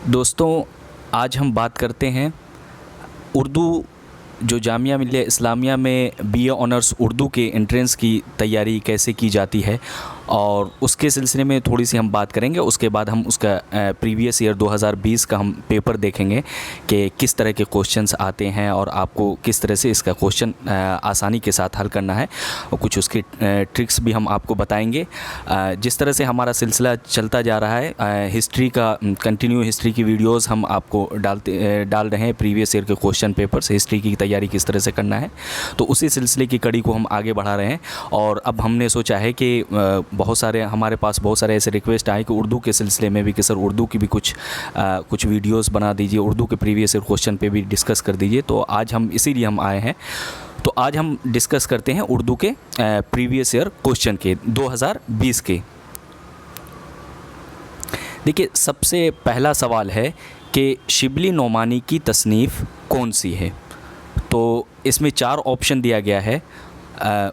दोस्तों, आज हम बात करते हैं उर्दू जो जामिया मिल्लिया इस्लामिया में बीए ऑनर्स उर्दू के एंट्रेंस की तैयारी कैसे की जाती है और उसके सिलसिले में थोड़ी सी हम बात करेंगे। उसके बाद हम उसका प्रीवियस ईयर 2020 का हम पेपर देखेंगे कि किस तरह के क्वेश्चंस आते हैं और आपको किस तरह से इसका क्वेश्चन आसानी के साथ हल करना है और कुछ उसकी ट्रिक्स भी हम आपको बताएंगे। जिस तरह से हमारा सिलसिला चलता जा रहा है, हिस्ट्री का कंटिन्यू हिस्ट्री की वीडियोस हम आपको डाल रहे हैं। प्रीवियस ईयर के क्वेश्चन पेपर्स, हिस्ट्री की तैयारी किस तरह से करना है, तो उसी सिलसिले की कड़ी को हम आगे बढ़ा रहे हैं। और अब हमने सोचा है कि हमारे पास बहुत सारे ऐसे रिक्वेस्ट आए कि उर्दू के सिलसिले में भी कि सर उर्दू की भी कुछ वीडियोस बना दीजिए, उर्दू के प्रीवियस ईयर क्वेश्चन पे भी डिस्कस कर दीजिए। तो आज हम इसीलिए हम आए हैं। तो आज हम डिस्कस करते हैं उर्दू के प्रीवियस ईयर क्वेश्चन के 2020 के। देखिए, सबसे पहला सवाल है कि शिबली नोमानी की तसनीफ़ कौन सी है। तो इसमें 4 ऑप्शन दिया गया है: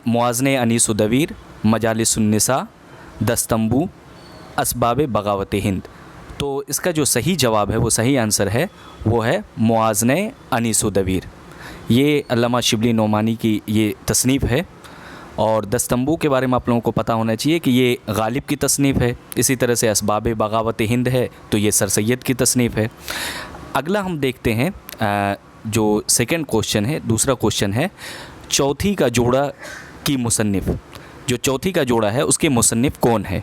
मुआज़ने अनीस दवीर, मजालिसुन्निसा, दस्तंबू, असबाब बगावत हिंद। तो इसका जो सही जवाब है, वो सही आंसर है, वो है मुआज़ने अनीस दवीर। ये अल्लामा शिबली नोमानी की ये तसनीफ़ है। और दस्तंबू के बारे में आप लोगों को पता होना चाहिए कि ये गालिब की तसनीफ़ है। इसी तरह से असबाब बगावत हिंद है तो ये सर सैयद की तसनीफ़ है। अगला हम देखते हैं जो सेकंड क्वेश्चन है, दूसरा क्वेश्चन है चौथी का जोड़ा की मुसन्निफ़। जो चौथी का जोड़ा है उसके मुसन्निफ़ कौन है।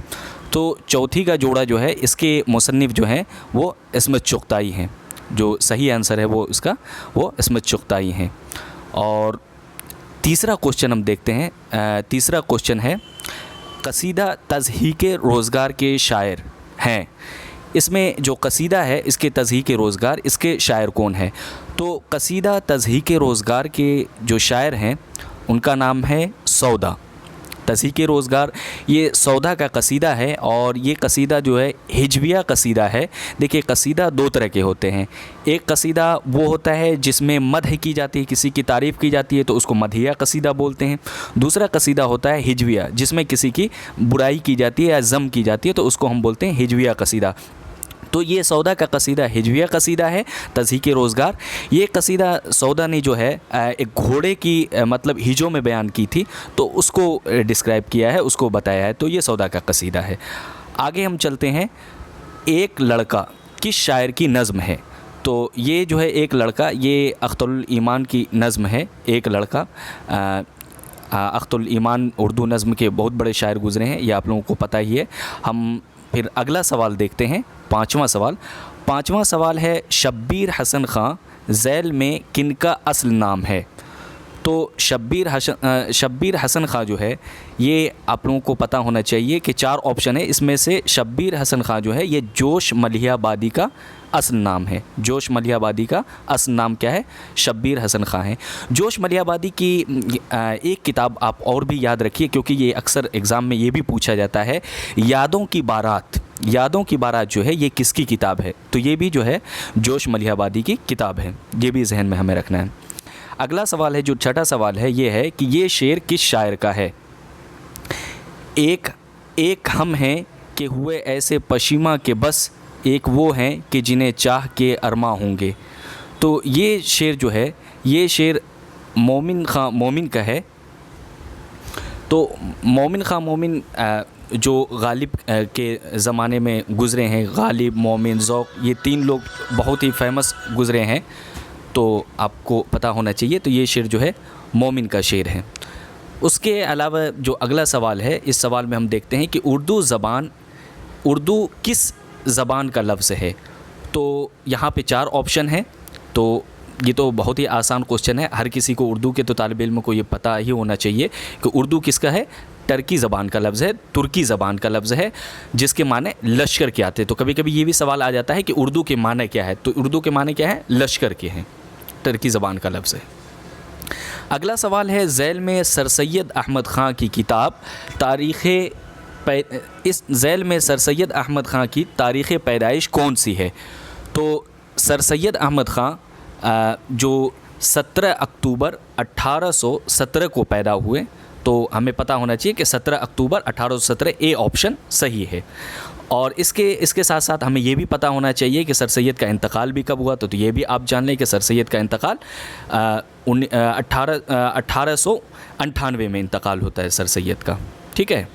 तो चौथी का जोड़ा जो है, इसके मुसन्निफ़ जो हैं वो इस्मत चुग़ताई हैं। जो सही आंसर है वो इसका वो इस्मत चुग़ताई हैं। और तीसरा क्वेश्चन हम देखते हैं। तीसरा क्वेश्चन है कसीदा तज़हीक़ रोज़गार के शायर हैं। इसमें जो कसीदा है इसके तज़हीक़ रोज़गार, इसके शायर कौन है। तो कसीदा तज़हीक़ रोज़गार के जो शायर हैं उनका नाम है सौदा। तज़हीक़ रोज़गार ये सौदा का कसीदा है और ये कसीदा जो है हिजविया कसीदा है। देखिए, कसीदा 2 तरह के होते हैं। एक कसीदा वो होता है जिसमें मदह की जाती है, किसी की तारीफ़ की जाती है, तो उसको मदहिया कसीदा बोलते हैं। दूसरा कसीदा होता है हिजविया, जिसमें किसी की बुराई की जाती है या ज़म की जाती है, तो उसको हम बोलते हैं हिजविया कसीदा। तो ये सौदा का कसीदा हिजविया कसीदा है, तज़हीक़ रोज़गार। ये कसीदा सौदा ने जो है एक घोड़े की मतलब हिजों में बयान की थी, तो उसको डिस्क्राइब किया है, उसको बताया है। तो ये सौदा का कसीदा है। आगे हम चलते हैं, एक लड़का किस शायर की नज़्म है। तो ये जो है एक लड़का, ये अख्तरुल ईमान की नज़्म है। एक लड़का, अख्तरुल ईमान उर्दू नज़्म के बहुत बड़े शायर गुज़रे हैं, ये आप लोगों को पता ही है। हम फिर अगला सवाल देखते हैं, पाँचवा सवाल है शब्बीर हसन ख़ां ज़ैल में किनका असल नाम है। तो शब्बीर हसन ख़ां जो है, ये आप लोगों को पता होना चाहिए कि 4 ऑप्शन है। इसमें से शब्बीर हसन ख़ां जो है ये जोश मलिहाबादी का असल नाम है। जोश मलिहाबादी का असल नाम क्या है? शब्बीर हसन ख़ां है। जोश मलिहाबादी की एक किताब आप और भी याद रखिए, क्योंकि ये अक्सर एग्ज़ाम में ये भी पूछा जाता है, यादों की बारात जो है ये किसकी किताब है। तो ये भी जो है जोश मलिहाबादी की किताब है। ये भी जहन में हमें रखना है। अगला सवाल है, जो छठा सवाल है, ये है कि ये शेर किस शायर का है। एक हम हैं कि हुए ऐसे पशीमा के बस एक वो हैं कि जिन्हें चाह के अरमा होंगे। तो ये शेर जो है, ये शेर मोमिन का है। तो मोमिन जो गालिब के ज़माने में गुज़रे हैं, गालिब, मोमिन, ज़ौक़, ये 3 लोग बहुत ही फेमस गुज़रे हैं, तो आपको पता होना चाहिए। तो ये शेर जो है मोमिन का शेर है। उसके अलावा जो अगला सवाल है, इस सवाल में हम देखते हैं कि उर्दू किस ज़बान का लफ्ज़ है। तो यहाँ पे 4 ऑप्शन हैं। तो ये तो बहुत ही आसान क्वेश्चन है, हर किसी को उर्दू के तो तालिब इल्म को ये पता ही होना चाहिए कि उर्दू किसका है। टर्की ज़बान का लफ्ज़ है, तुर्की ज़बान का लफ्ज़ है, जिसके माने लश्कर के आते हैं। तो कभी कभी ये भी सवाल आ जाता है कि उर्दू के माने क्या है। तो उर्दू के माने क्या है? लश्कर के हैं। टर्की ज़बान का लफ्ज़ है। अगला सवाल है, ज़ैल में सर सैयद अहमद ख़ां की किताब इस ज़ैल में सर सैयद अहमद ख़ां की तारीख़ पैदाइश कौन सी है। तो सर सैयद अहमद ख़ां जो 17 अक्टूबर 1817 को पैदा हुए, तो हमें पता होना चाहिए कि 17 अक्टूबर 1817 ए ऑप्शन सही है। और इसके साथ साथ हमें ये भी पता होना चाहिए कि सर सैयद का इंतकाल भी कब हुआ, तो ये भी आप जान लें कि सर सैयद का इंतकाल 1898 में इंतकाल होता है सर सैयद का। ठीक है,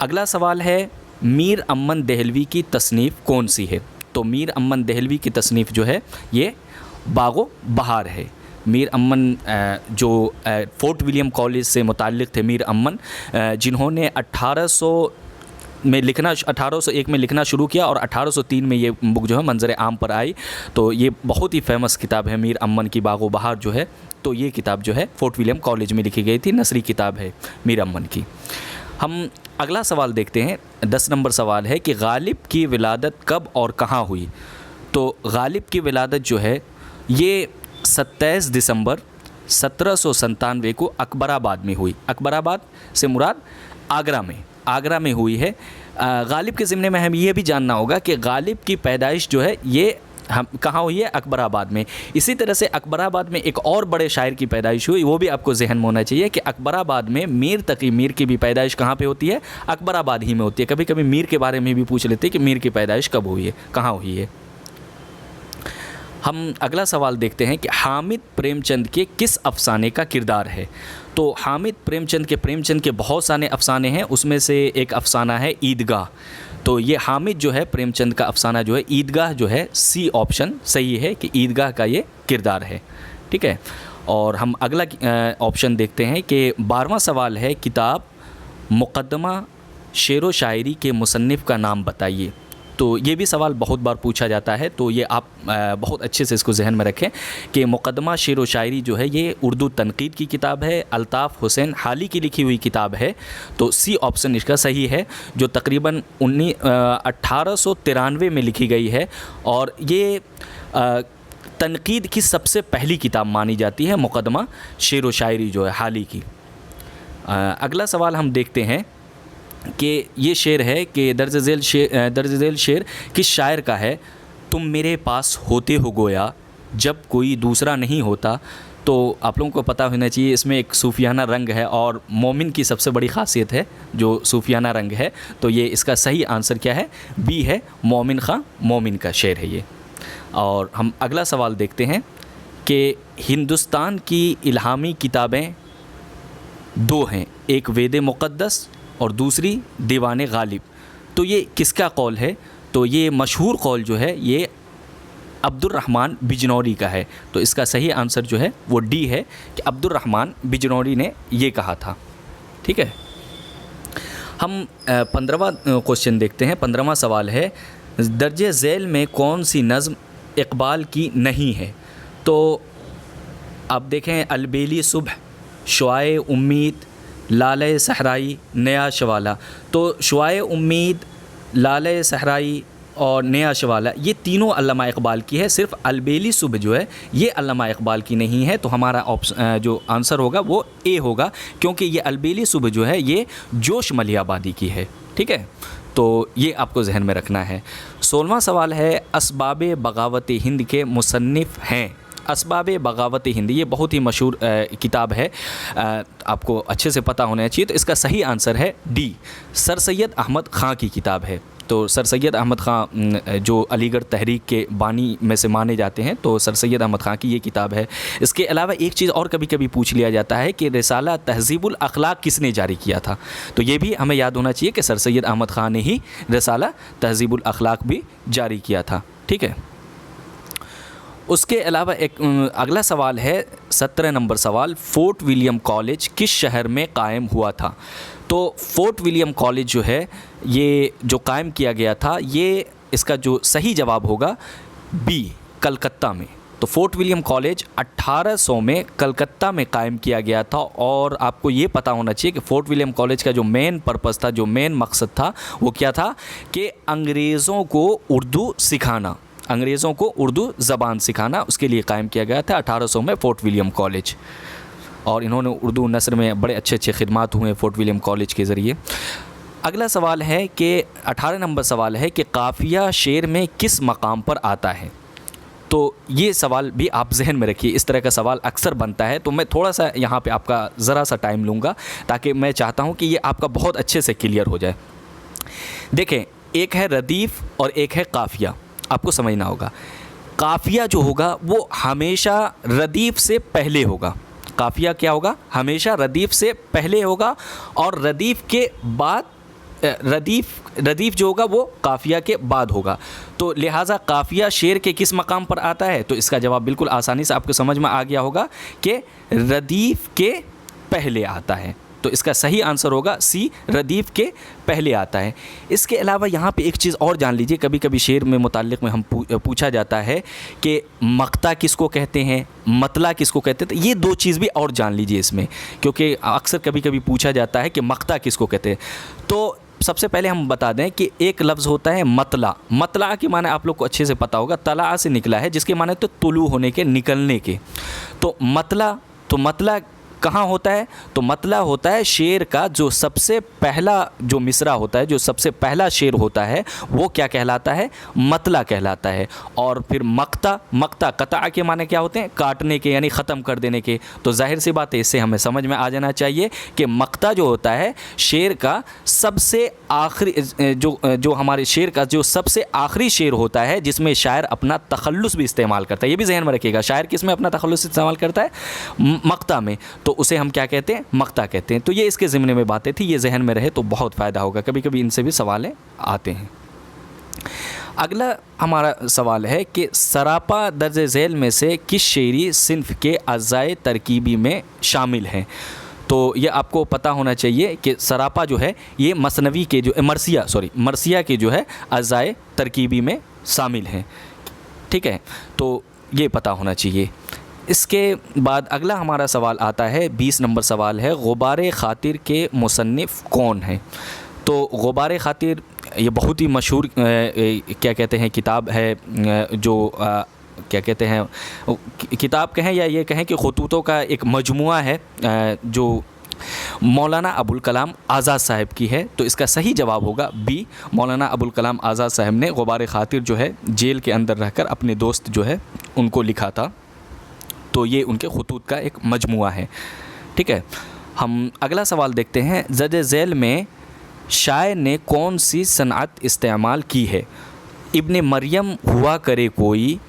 अगला सवाल है मीर अमन देहलवी की तसनीफ़ कौन सी है? तो मीर अमन देहलवी की तसनीफ़ जो है ये बागो बहार है। मीर अमन जो फोर्ट विलियम कॉलेज से मुताल्लिक़ थे, मीर अमन जिन्होंने 1801 में लिखना शुरू किया और 1803 में ये बुक जो है मंजर आम पर आई। तो ये बहुत ही फेमस किताब है मीर अमन की बागो बहार जो है। तो ये किताब जो है फोर्ट विलियम कॉलेज में लिखी गई थी, नसरी किताब है मीर अमन की। हम अगला सवाल देखते हैं, 10 नंबर सवाल है कि गालिब की विलादत कब और कहाँ हुई? तो गालिब की विलादत जो है ये 27 दिसंबर 1797 को अकबराबाद में हुई। अकबराबाद से मुराद आगरा में हुई है। गालिब के ज़िम्ने में हमें ये भी जानना होगा कि गालिब की पैदाइश जो है ये हम कहाँ हुई है? अकबराबाद में। इसी तरह से अकबराबाद में एक और बड़े शायर की पैदाइश हुई, वो भी आपको जहन में होना चाहिए कि अकबराबाद में मीर तकी मीर की भी पैदाइश कहाँ पे होती है? अकबराबाद ही में होती है। कभी कभी मीर के बारे में भी पूछ लेते हैं कि मीर की पैदाइश कब हुई है, कहाँ हुई है। हम अगला सवाल देखते हैं कि हामिद प्रेमचंद के किस अफसाने का किरदार है? तो हामिद प्रेमचंद के बहुत सारे अफसाने हैं, उसमें से एक अफसाना है ईदगाह। तो ये हामिद जो है प्रेमचंद का अफसाना जो है ईदगाह जो है, सी ऑप्शन सही है कि ईदगाह का ये किरदार है। ठीक है, और हम अगला ऑप्शन देखते हैं कि 12वां सवाल है किताब मुक़द्दमा शेर व शायरी के मुसन्निफ़ का नाम बताइए। तो ये भी सवाल बहुत बार पूछा जाता है, तो ये आप बहुत अच्छे से इसको जहन में रखें कि मुक़द्दमा शेर व शायरी जो है ये उर्दू तनक़ीद की किताब है, अल्ताफ़ हुसैन हाली की लिखी हुई किताब है। तो सी ऑप्शन इसका सही है, जो तकरीबन 1893 में लिखी गई है और ये तनक़ीद की सबसे पहली किताब मानी जाती है, मुक़द्दमा शेर व शायरी जो है हाली की। अगला सवाल हम देखते हैं कि ये शेर है कि दर्ज झेल शेर किस शायर का है? तुम मेरे पास होते हो गोया जब कोई दूसरा नहीं होता। तो आप लोगों को पता होना चाहिए इसमें एक सूफियाना रंग है और मोमिन की सबसे बड़ी ख़ासियत है जो सूफियाना रंग है। तो ये इसका सही आंसर क्या है? बी है, मोमिन ख़ां मोमिन का शेर है ये। और हम अगला सवाल देखते हैं कि हिंदुस्तान की इल्हामी किताबें 2 हैं, एक वेद मुक़द्दस और दूसरी दीवाने गालिब। तो ये किसका कौल है? तो ये मशहूर कौल जो है ये अब्दुर्रहमान बिजनौरी का है। तो इसका सही आंसर जो है वो डी है कि अब्दुर्रहमान बिजनौरी ने ये कहा था। ठीक है, हम 15वां क्वेश्चन देखते हैं। 15वां सवाल है दर्जे झैल में कौन सी नज़्म इकबाल की नहीं है? तो आप देखें अलबेली सुबह, शुआए उम्मीद, लाले सहराई, नया शवाला। तो शुआए उम्मीद, लाले सहराई और नया शवाला ये तीनों अल्लामा इकबाल की है। सिर्फ अलबेली सुबह जो है ये अल्लामा इकबाल की नहीं है। तो हमारा ऑप्शन जो आंसर होगा वो ए होगा, क्योंकि ये अलबेली सुबह जो है ये जोश मलियाबादी की है। ठीक है, तो ये आपको जहन में रखना है। 16वां सवाल है असबाब बगावत हिंद के मुसन्निफ़ हैं? असबाब बगावत हिंद ये बहुत ही मशहूर किताब है, आपको अच्छे से पता होना चाहिए। तो इसका सही आंसर है डी, सर सैयद अहमद ख़ां की किताब है। तो सर सैयद अहमद ख़ां जो अलीगढ़ तहरीक के बानी में से माने जाते हैं, तो सर सैयद अहमद ख़ां की ये किताब है। इसके अलावा एक चीज़ और कभी कभी पूछ लिया जाता है कि रिसाला तहज़ीबुल अखलाक किसने जारी किया था? तो ये भी हमें याद होना चाहिए कि सर सैयद अहमद ख़ां ने ही रिसाला तहज़ीबुल अखलाक भी जारी किया था। ठीक है, उसके अलावा एक अगला सवाल है 17 नंबर सवाल, फ़ोर्ट विलियम कॉलेज किस शहर में कायम हुआ था? तो फ़ोर्ट विलियम कॉलेज जो है ये जो कायम किया गया था, ये इसका जो सही जवाब होगा बी, कलकत्ता में। तो फ़ोर्ट विलियम कॉलेज 1800 में कलकत्ता में कायम किया गया था। और आपको ये पता होना चाहिए कि फ़ोर्ट विलियम कॉलेज का जो मेन पर्पस था, जो मेन मकसद था, वो क्या था कि अंग्रेज़ों को उर्दू सिखाना, अंग्रेज़ों को उर्दू ज़बान सिखाना, उसके लिए कायम किया गया था 1800 में फ़ोर्ट विलियम कॉलेज। और इन्होंने उर्दू नस्र में बड़े अच्छे अच्छे खिदमात हुए फ़ोर्ट विलियम कॉलेज के ज़रिए। अगला सवाल है कि 18 नंबर सवाल है कि काफ़िया शेर में किस मकाम पर आता है? तो ये सवाल भी आप जहन में रखिए, इस तरह का सवाल अक्सर बनता है। तो मैं थोड़ा सा यहाँ पे आपका ज़रा सा टाइम लूँगा, ताकि मैं चाहता हूँ कि ये आपका बहुत अच्छे से क्लियर हो जाए। देखें, एक है रदीफ़ और एक है काफ़िया। आपको समझना होगा, काफ़िया जो होगा वो हमेशा रदीफ़ से पहले होगा। काफ़िया क्या होगा? हमेशा रदीफ़ से पहले होगा, और रदीफ़ के बाद रदीफ़ जो होगा वो काफ़िया के बाद होगा। तो लिहाजा काफ़िया शेर के किस मकाम पर आता है? तो इसका जवाब बिल्कुल आसानी से आपको समझ में आ गया होगा कि रदीफ़ के पहले आता है। तो इसका सही आंसर होगा सी, रदीफ़ के पहले आता है। इसके अलावा यहाँ पे एक चीज़ और जान लीजिए, कभी कभी शेर में मुताल्लिक़ में हम पूछा जाता है कि मक्ता किसको कहते हैं, मतला किसको कहते हैं। तो ये दो चीज़ भी और जान लीजिए इसमें, क्योंकि अक्सर कभी कभी पूछा जाता है कि मक्ता किसको कहते हैं। तो सबसे पहले हम बता दें कि एक लफ्ज़ होता है मतला। मतला के माने आप लोग को अच्छे से पता होगा, तला से निकला है, जिसके माने तो तुलू होने के, निकलने के। तो मतला कहाँ होता है? तो मतला होता है शेर का जो सबसे पहला जो मिसरा होता है, जो सबसे पहला शेर होता है, वो क्या कहलाता है? मतला कहलाता है। और फिर मक्ता कता के माने क्या होते हैं? काटने के, यानी ख़त्म कर देने के। तो जाहिर सी बात है, इससे हमें समझ में आ जाना चाहिए कि मक्ता जो होता है शेर का सबसे आखिरी, जो हमारे शेर का जो सबसे आखिरी शेर होता है, जिसमें शायर अपना तखल्लुस भी इस्तेमाल करता है। ये भी जहन में रखिएगा, शायर किस में अपना तखल्लुस इस्तेमाल करता है? मक्ता में। तो उसे हम क्या कहते हैं? मक्ता कहते हैं। तो ये इसके ज़िम्ने में बातें थी, ये जहन में रहे तो बहुत फ़ायदा होगा, कभी कभी इनसे भी सवाल आते हैं। अगला हमारा सवाल है कि सरापा दर्ज झैल में से किस शेरी सिन्फ के अज़ाए तरकीबी में शामिल हैं? तो ये आपको पता होना चाहिए कि सरापा जो है ये मसनवी के जो मरसिया के जो है अज़ाए तरकीबी में शामिल हैं। ठीक है, तो ये पता होना चाहिए। इसके बाद अगला हमारा सवाल आता है, 20 नंबर सवाल है, गुबार ख़ातिर के मुसन्निफ़ कौन हैं? तो गुबार ख़ातिर ये बहुत ही मशहूर क्या कहते हैं किताब है, जो क्या कहते हैं किताब कहें या ये कहें कि ख़ुतूतों का एक मजमुआ है, जो मौलाना अबुल कलाम आज़ाद साहब की है। तो इसका सही जवाब होगा बी, मौलाना अबुल कलाम आज़ाद साहब ने गुबार ख़ातिर जो है जेल के अंदर रहकर अपने दोस्त जो है उनको लिखा था। तो ये उनके ख़ुतूत का एक मजमुआ है। ठीक है, हम अगला सवाल देखते हैं, ज़द झैल में शायर ने कौन सी सनअत इस्तेमाल की है? इब्ने मरियम हुआ करे कोई,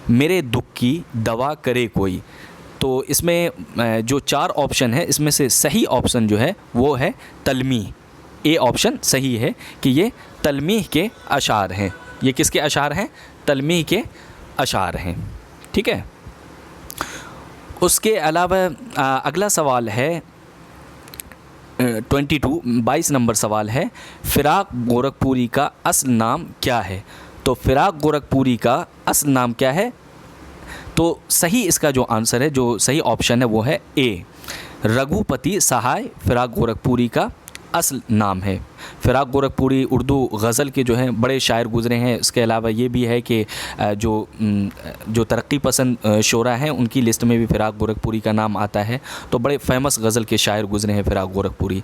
मेरे दुख की दवा करे कोई। तो इसमें जो 4 ऑप्शन है, इसमें से सही ऑप्शन जो है वो है तलमीह। ए ऑप्शन सही है कि ये तलमीह के अशार हैं। ये किसके अशार हैं? तलमीह के अशार हैं। ठीक है, उसके अलावा अगला सवाल है 22 नंबर सवाल है, फ़िराक़ गोरखपुरी का असल नाम क्या है? तो फ़िराक़ गोरखपुरी का असल नाम क्या है? तो सही इसका जो आंसर है, जो सही ऑप्शन है वो है ए, रघुपति सहाय फ़िराक़ गोरखपुरी का असल नाम है। फ़िराक़ गोरखपुरी उर्दू गज़ल के जो हैं बड़े शायर गुज़रे हैं। इसके अलावा ये भी है कि जो तरक्की पसंद शोरा हैं उनकी लिस्ट में भी फ़िराक़ गोरखपुरी का नाम आता है। तो बड़े फेमस गज़ल के शायर गुज़रे हैं फ़िराक़ गोरखपुरी।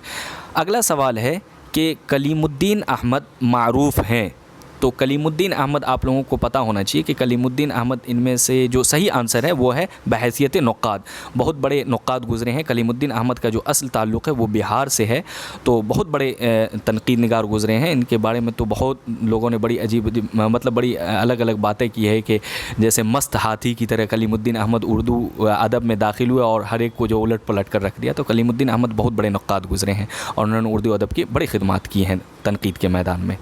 अगला सवाल है कि कलीमुद्दीन अहमद मारूफ़ हैं। तो कलीमुद्दीन अहमद आप लोगों को पता होना चाहिए कि कलीमुद्दीन अहमद, इनमें से जो सही आंसर है वो है बहैसियत नुक्काद। बहुत बड़े नुक्काद गुज़रे हैं। कलीमुद्दीन अहमद का जो असल ताल्लुक़ है वो बिहार से है। तो बहुत बड़े तनकीद निगार गुज़रे हैं। इनके बारे में तो बहुत लोगों ने बड़ी अजीब मतलब बड़ी अलग अलग बातें की है कि जैसे मस्त हाथी की तरह कलीमुद्दीन अहमद उर्दू अदब में दाखिल हुए और हर एक को जो उलट पलट कर रख दिया। तो कलीमुद्दीन अहमद बहुत बड़े नुक्काद गुज़रे हैं और उन्होंने उर्दू अदब की बड़ी खिदमत की हैं तनकीद के मैदान में।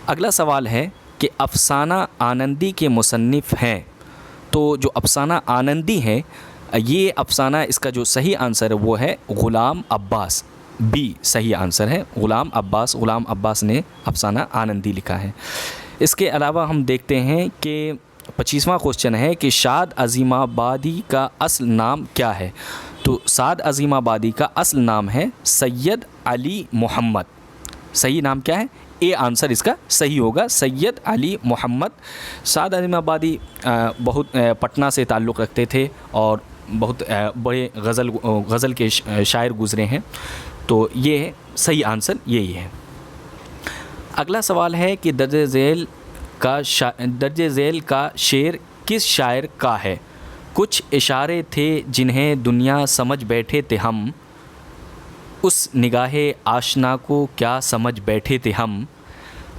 अगला सवाल है कि अफ़साना आनंदी के मुसन्निफ़ हैं। तो जो अफ़साना आनंदी हैं, ये अफ़साना, इसका जो सही आंसर है वो है ग़ुलाम अब्बास। बी सही आंसर है, ग़ुलाम अब्बास ने अफ़साना आनंदी लिखा है। इसके अलावा हम देखते हैं कि 25वां क्वेश्चन है कि शाद अज़ीमाबादी का असल नाम क्या है? तो साद अज़ीमाबादी का असल नाम है सैयद अली मोहम्मद। सही नाम क्या है? ए आंसर इसका सही होगा, सैयद अली मोहम्मद। साद अज़ीमाबादी बहुत पटना से ताल्लुक़ रखते थे और बहुत बड़े गज़ल के शायर गुज़रे हैं। तो ये सही आंसर यही है। अगला सवाल है कि दर्ज झैल का शेर किस शायर का है? कुछ इशारे थे जिन्हें दुनिया समझ बैठे थे हम, उस निगाहे आशना को क्या समझ बैठे थे हम,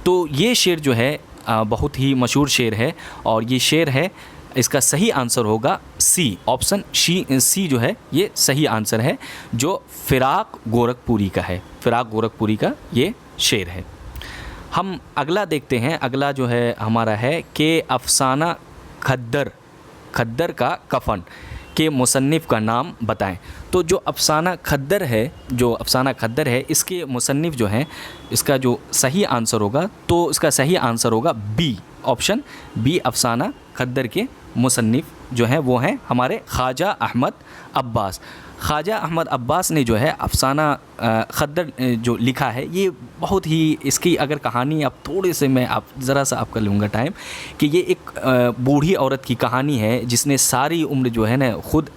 तो ये शेर जो है बहुत ही मशहूर शेर है और ये शेर है, इसका सही आंसर होगा सी, ऑप्शन सी जो है ये सही आंसर है, जो फिराक गोरखपुरी का है। फिराक गोरखपुरी का ये शेर है। हम अगला देखते हैं। अगला जो है हमारा है कि अफसाना खद्दर का कफन के मुसन्निफ़ का नाम बताएं। तो जो अफसाना खद्दर है इसके मुसन्निफ़ जो हैं, इसका जो सही आंसर होगा, तो इसका सही आंसर होगा बी, ऑप्शन बी, अफसाना खद्दर के मुसन्निफ़ जो हैं वो हैं हमारे ख्वाजा अहमद अब्बास। ख्वाजा अहमद अब्बास ने जो है अफसाना खद्दर जो लिखा है, ये बहुत ही, इसकी अगर कहानी आप थोड़े से मैं ज़रा सा आपका लूँगा टाइम, कि ये एक बूढ़ी औरत की कहानी है जिसने सारी उम्र जो है ना ख़ुद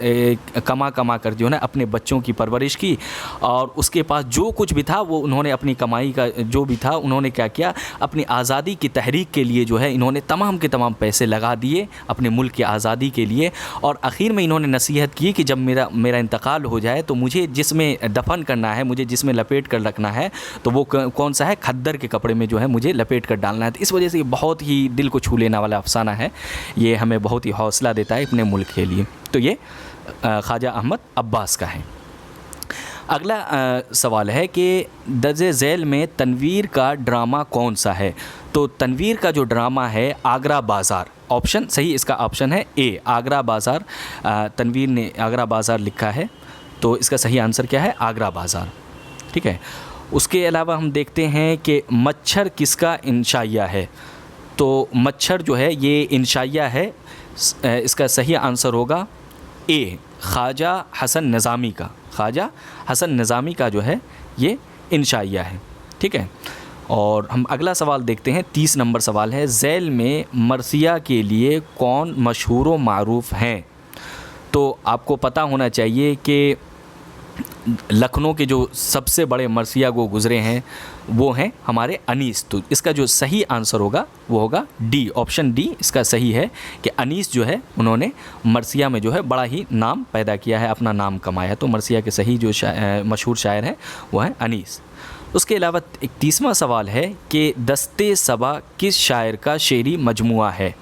कमा कर जो है ना अपने बच्चों की परवरिश की, और उसके पास जो कुछ भी था वो उन्होंने अपनी कमाई का जो भी था उन्होंने क्या किया, अपनी आज़ादी की तहरीक के लिए जो है इन्होंने तमाम के तमाम पैसे लगा दिए अपने मुल्क की आज़ादी के लिए। और आखिर में इन्होंने नसीहत की कि जब मेरा इंतकाल हो जाए तो मुझे जिसमें दफन करना है, मुझे जिसमें लपेट कर रखना है, तो वो कौन सा है, खद्दर के कपड़े में जो है मुझे लपेट कर डालना है। तो इस वजह से ये बहुत ही दिल को छू लेने वाला अफसाना है, ये हमें बहुत ही हौसला देता है अपने मुल्क के लिए। तो ये ख्वाजा अहमद अब्बास का है। अगला सवाल है कि दर्जे झैल में तनवीर का ड्रामा कौन सा है। तो तनवीर का जो ड्रामा है आगरा बाज़ार, ऑप्शन सही इसका ऑप्शन है ए, आगरा बाज़ार। तनवीर ने आगरा बाज़ार लिखा है, तो इसका सही आंसर क्या है, आगरा बाज़ार। ठीक है। उसके अलावा हम देखते हैं कि मच्छर किसका इंशाइया है। तो मच्छर जो है ये इंशाइया है, इसका सही आंसर होगा ए, ख्वाजा हसन निज़ामी का। ख्वाजा हसन निज़ामी का जो है ये इंशाइया है। ठीक है। और हम अगला सवाल देखते हैं, 30 नंबर सवाल है, झैल में मरसिया के लिए कौन मशहूर व मारूफ़ हैं। तो आपको पता होना चाहिए कि लखनऊ के जो सबसे बड़े मरसिया गो गुज़रे हैं वो हैं हमारे अनीस। तो इसका जो सही आंसर होगा वो होगा डी, ऑप्शन डी इसका सही है कि अनीस जो है उन्होंने मरसिया में जो है बड़ा ही नाम पैदा किया है, अपना नाम कमाया है। तो मरसिया के सही जो मशहूर शायर हैं वो हैं अनीस। उसके अलावा एक 30वां सवाल है कि दस्ते सबा किस शायर का शेरी मजमुआ है।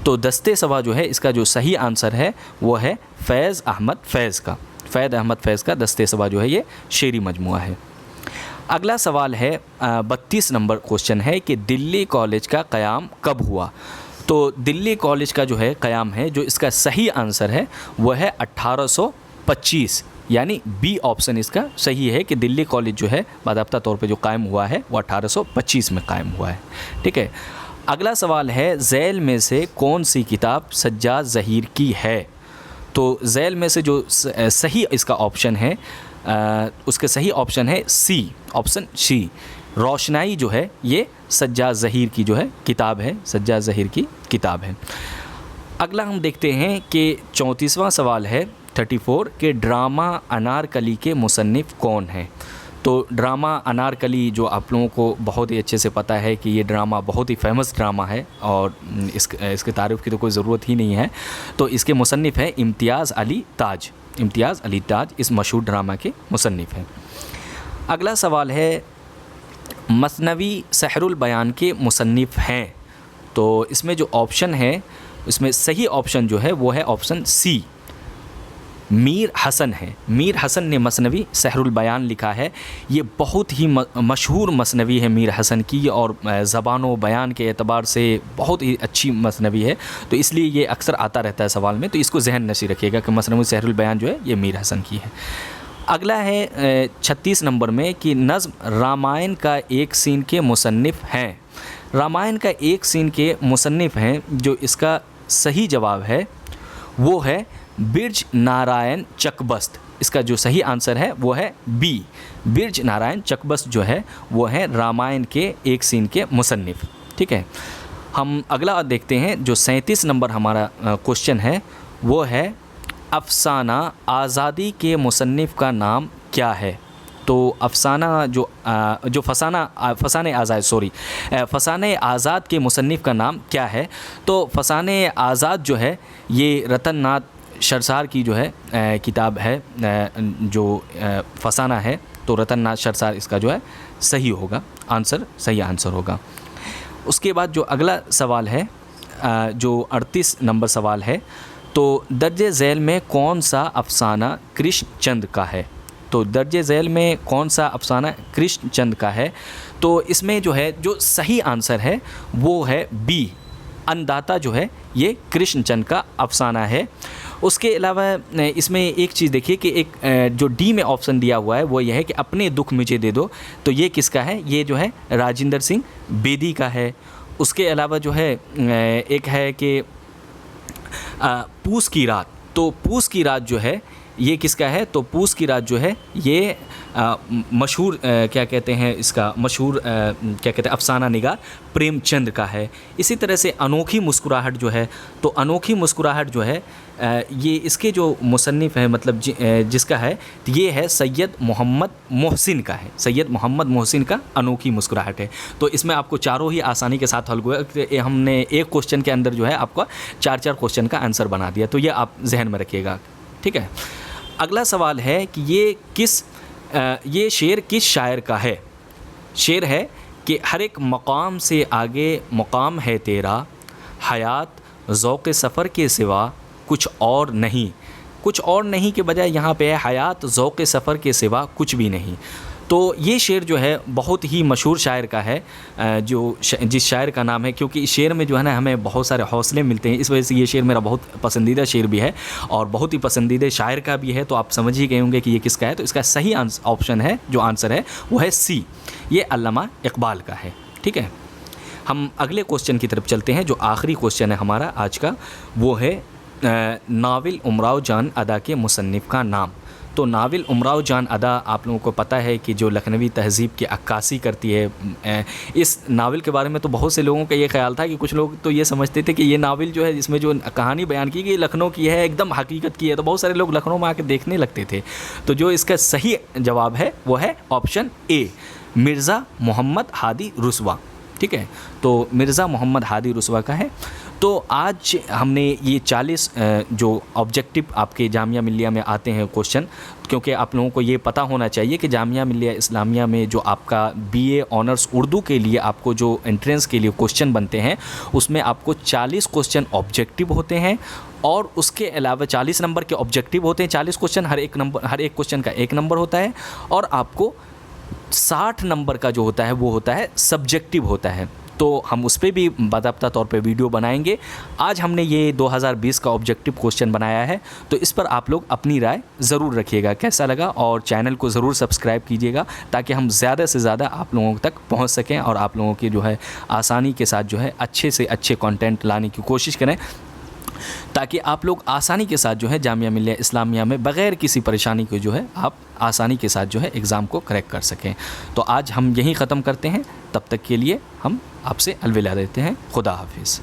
तो दस्ते सबा जो है इसका जो सही आंसर है वो है फैज़ अहमद फैज़ का। फैज़ अहमद फैज़ का दस्ते सबा जो है ये शेरी मजमुआ है। अगला सवाल है 32 नंबर क्वेश्चन है कि दिल्ली कॉलेज का क़याम कब हुआ। तो दिल्ली कॉलेज का जो है क़याम है, जो इसका सही आंसर है वो है 1825, यानी बी ऑप्शन इसका सही है कि दिल्ली कॉलेज जो है बाज़ाब्ता तौर पे जो कायम हुआ है वो 1825 में कायम हुआ है। ठीक है। अगला सवाल है, झैल में से कौन सी किताब सज्जाद ज़हीर की है। तो झैल में से जो सही इसका ऑप्शन है उसके सही ऑप्शन है सी, ऑप्शन सी, रोशनाई जो है ये सज्जाद ज़हीर की जो है किताब है, सज्जाद ज़हीर की किताब है। अगला हम देखते हैं कि 34वां सवाल है 34 के ड्रामा अनारकली के मुसन्निफ़ कौन हैं। तो ड्रामा अनारकली जो आप लोगों को बहुत ही अच्छे से पता है कि ये ड्रामा बहुत ही फेमस ड्रामा है और इसके तारीफ़ की तो कोई ज़रूरत ही नहीं है। तो इसके मुसन्निफ़ है इम्तियाज़ अली ताज। इम्तियाज़ अली ताज इस मशहूर ड्रामा के मुसन्निफ़ हैं। अगला सवाल है, मसनवी सहरुल बयान के मुसन्निफ़ हैं। तो इसमें जो ऑप्शन है इसमें सही ऑप्शन जो है वो है ऑप्शन सी, मीर हसन है। मीर हसन ने मसनवी सहरुल बयान लिखा है। ये बहुत ही मशहूर मसनवी है मीर हसन की, और ज़बान व बयान के एतबार से बहुत ही अच्छी मसनवी है। तो इसलिए ये अक्सर आता रहता है सवाल में, तो इसको जहन नशी रखिएगा कि मसनवी सहरुल बयान जो है ये मीर हसन की है। अगला है 36 नंबर में कि नज़्म रामायण का एक सीन के मुसन्निफ़ हैं। रामायण का एक सीन के मुसन्निफ़ हैं, जो इसका सही जवाब है वो है बिरज नारायण चकबस्त। इसका जो सही आंसर है वो है बी, बिरज नारायण चकबस्त जो है वो है रामायण के एक सीन के मुसन्निफ़। ठीक है। हम अगला देखते हैं, जो 37 नंबर हमारा क्वेश्चन है वो है, अफसाना आज़ादी के मुसन्निफ़ का नाम क्या है। तो अफसाना जो फसाने आज़ाद के मुसन्निफ़ का नाम क्या है। तो फसाने आज़ाद जो है ये रतन नाथ शरसार की जो है किताब है, जो फसाना है। तो रतन नाथ शरसार इसका जो है सही होगा, आंसर सही आंसर होगा। उसके बाद जो अगला सवाल है जो 38 नंबर सवाल है, तो दर्जे झैल में कौन सा अफसाना कृष्णचंद का है? तो दर्जे झैल में कौन सा अफसाना कृष्णचंद का है? तो इसमें जो है जो सही आंसर है वो है बी, अन्नदाता जो है ये कृष्णचंद का अफसाना है। उसके अलावा इसमें एक चीज़ देखिए कि एक जो डी में ऑप्शन दिया हुआ है वो यह है कि अपने दुख मुझे दे दो, तो ये किसका है? ये जो है राजेंद्र सिंह बेदी का है। उसके अलावा जो है एक है कि पूस की रात, तो पूस की रात जो है ये किसका है? तो पूस की रात जो है ये मशहूर क्या कहते हैं इसका मशहूर क्या कहते हैं अफसाना निगार प्रेमचंद का है। इसी तरह से अनोखी मुस्कुराहट जो है, तो अनोखी मुस्कुराहट जो है ये इसके जो मुसन्निफ़ है मतलब जिसका है ये है सैयद मोहम्मद मोहसिन का है। सैयद मोहम्मद मोहसिन का अनोखी मुस्कुराहट है। तो इसमें आपको चारों ही आसानी के साथ हल हुआ। हमने एक क्वेश्चन के अंदर जो है आपको 4-4 क्वेश्चन का आंसर बना दिया, तो ये आप जहन में रखिएगा, ठीक है। अगला सवाल है कि ये शेर किस शायर का है? शेर है कि हर एक मकाम से आगे मकाम है तेरा, हयात ज़ौक़ सफ़र के सिवा कुछ और नहीं। कुछ और नहीं के बजाय यहाँ पे है हयात ज़ौक़ सफ़र के सिवा कुछ भी नहीं। तो ये शेर जो है बहुत ही मशहूर शायर का है, जिस शायर का नाम है, क्योंकि इस शेर में जो है ना हमें बहुत सारे हौसले मिलते हैं, इस वजह से ये शेर मेरा बहुत पसंदीदा शेर भी है और बहुत ही पसंदीदा शायर का भी है। तो आप समझ ही गए होंगे कि ये किसका है। तो इसका सही ऑप्शन है, जो आंसर है वो है सी, ये अल्लामा इकबाल का है, ठीक है। हम अगले क्वेश्चन की तरफ चलते हैं। जो आखिरी क्वेश्चन है हमारा आज का वो है नाविल उमराव जान अदा के मुसन्निफ़ का नाम। तो नाविल उमराव जान अदा आप लोगों को पता है कि जो लखनवी तहज़ीब की अक्कासी करती है। इस नावल के बारे में तो बहुत से लोगों का ये ख्याल था कि कुछ लोग तो ये समझते थे कि ये नावल जो है इसमें जो कहानी बयान की गई लखनऊ की है, एकदम हकीकत की है। तो बहुत सारे लोग लखनऊ में आकर देखने लगते थे। तो जो इसका सही जवाब है वो है ऑप्शन ए, मिर्ज़ा मोहम्मद हादी रुस्वा, ठीक है। तो मिर्ज़ा मोहम्मद हादी रुस्वा का है। तो आज हमने ये 40 जो ऑब्जेक्टिव आपके जामिया मिल्लिया में आते हैं क्वेश्चन, क्योंकि आप लोगों को ये पता होना चाहिए कि जामिया मिल्लिया इस्लामिया में जो आपका बीए ऑनर्स उर्दू के लिए आपको जो एंट्रेंस के लिए क्वेश्चन बनते हैं उसमें आपको 40 क्वेश्चन ऑब्जेक्टिव होते हैं और उसके अलावा 40 नंबर के ऑब्जेक्टिव होते हैं। 40 क्वेश्चन, हर एक क्वेश्चन का 1 नंबर होता है और आपको 60 नंबर का जो होता है वो होता है सब्जेक्टिव होता है। तो हम उस पर भी बाकायदा तौर पे वीडियो बनाएंगे। आज हमने ये 2020 का ऑब्जेक्टिव क्वेश्चन बनाया है, तो इस पर आप लोग अपनी राय ज़रूर रखिएगा कैसा लगा, और चैनल को ज़रूर सब्सक्राइब कीजिएगा ताकि हम ज़्यादा से ज़्यादा आप लोगों तक पहुंच सकें और आप लोगों की जो है आसानी के साथ जो है अच्छे से अच्छे कंटेंट लाने की कोशिश करें, ताकि आप लोग आसानी के साथ जो है जामिया मिल्लिया इस्लामिया में बग़ैर किसी परेशानी के जो है आप आसानी के साथ जो है एग्ज़ाम को क्रैक कर सकें। तो आज हम यहीं ख़त्म करते हैं, तब तक के लिए हम आपसे अलविदा देते हैं। खुदा हाफिज़।